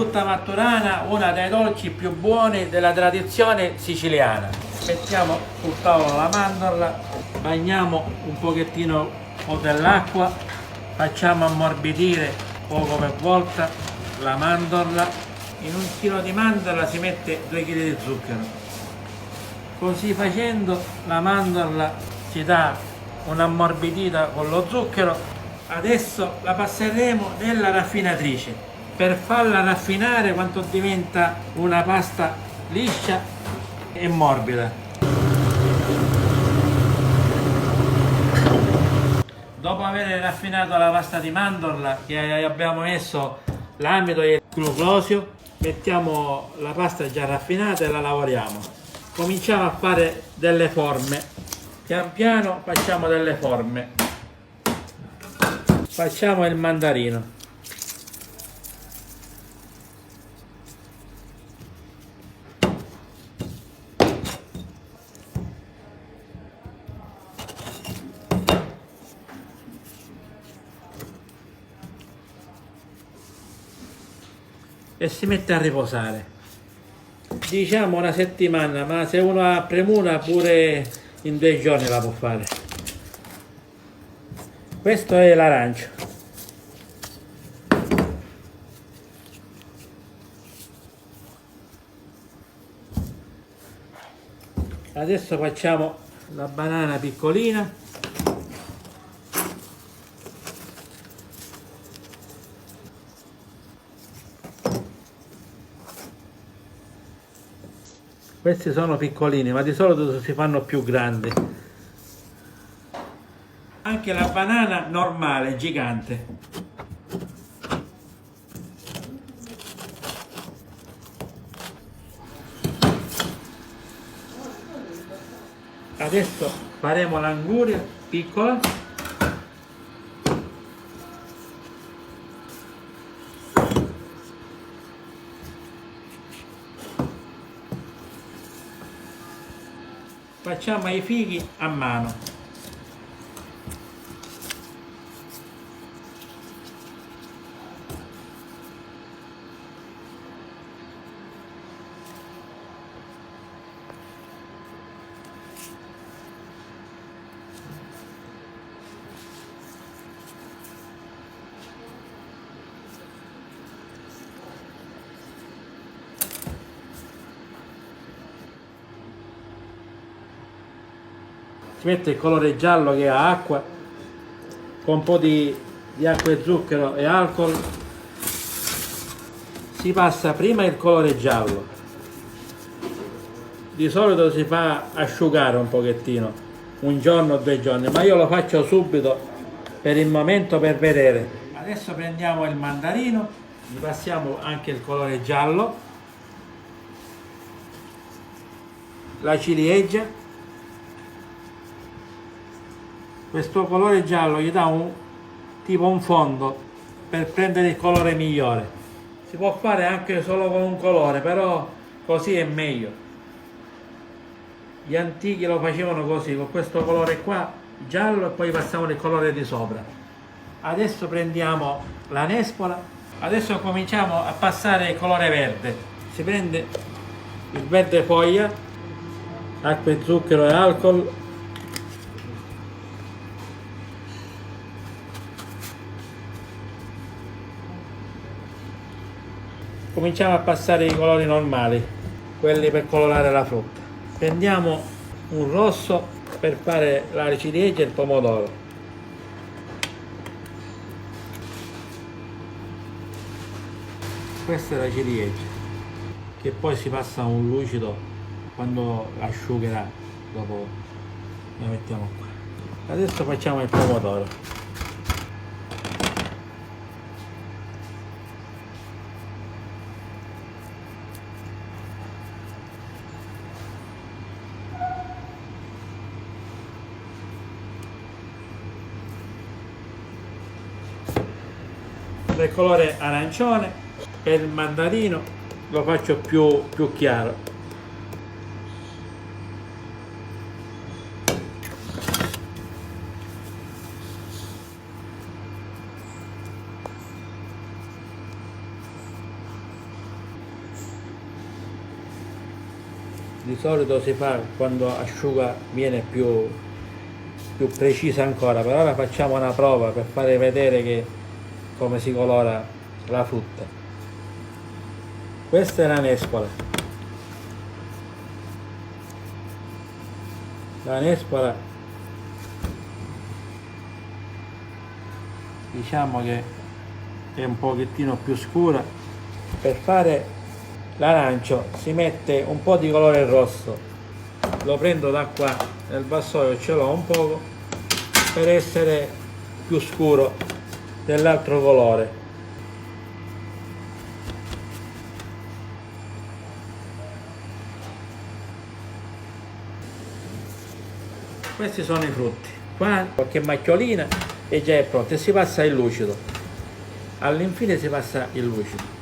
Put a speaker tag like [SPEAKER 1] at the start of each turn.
[SPEAKER 1] frutta martorana, una dei dolci più buoni della tradizione siciliana. Mettiamo sul tavolo la mandorla, bagniamo un pochettino con dell'acqua, facciamo ammorbidire poco per volta la mandorla. In 1 chilo di mandorla si mette 2 kg di zucchero. Così facendo la mandorla si dà un'ammorbidita con lo zucchero. Adesso la passeremo nella raffinatrice per farla raffinare quanto diventa una pasta liscia e morbida. Dopo aver raffinato la pasta di mandorla, che abbiamo messo l'amido e il glucosio, mettiamo la pasta già raffinata e la lavoriamo. Cominciamo a fare delle forme. Pian piano facciamo delle forme. Facciamo il mandarino. E si mette a riposare, diciamo 1 settimana, ma se uno ha premura pure in 2 giorni la può fare. Questo è l'arancio. Adesso facciamo la banana piccolina. Questi sono piccolini, ma di solito si fanno più grandi. Anche la banana normale, gigante. Adesso faremo l'anguria piccola. Facciamo i fighi a mano. Si mette il colore giallo che ha acqua, con un po' di acqua e zucchero e alcol. Si passa prima il colore giallo. Di solito si fa asciugare un pochettino, 1 giorno o 2 giorni, ma io lo faccio subito per il momento per vedere. Adesso prendiamo il mandarino, gli passiamo anche il colore giallo, la ciliegia. Questo colore giallo gli dà tipo un fondo per prendere il colore migliore. Si può fare anche solo con un colore, però così è meglio. Gli antichi lo facevano così, con questo colore qua giallo, e poi passiamo il colore di sopra. Adesso prendiamo la nespola. Adesso cominciamo a passare il colore verde. Si prende il verde foglia, acqua e zucchero e alcol. Cominciamo a passare i colori normali, quelli per colorare la frutta. Prendiamo un rosso per fare la ciliegia e il pomodoro. Questa è la ciliegia, che poi si passa a un lucido quando asciugherà, dopo la mettiamo qua. Adesso facciamo il pomodoro. Del colore arancione, per il mandarino lo faccio più chiaro. di solito si fa quando asciuga, viene più precisa ancora, però ora facciamo una prova per fare vedere come si colora la frutta. Questa è la nespola. La nespola diciamo che è un pochettino più scura. Per fare l'arancio si mette un po' di colore rosso, lo prendo da qua nel vassoio, ce l'ho un poco per essere più scuro dell'altro colore. Questi sono i frutti, qua qualche macchiolina e già è pronto e si passa il lucido, all'infine si passa il lucido.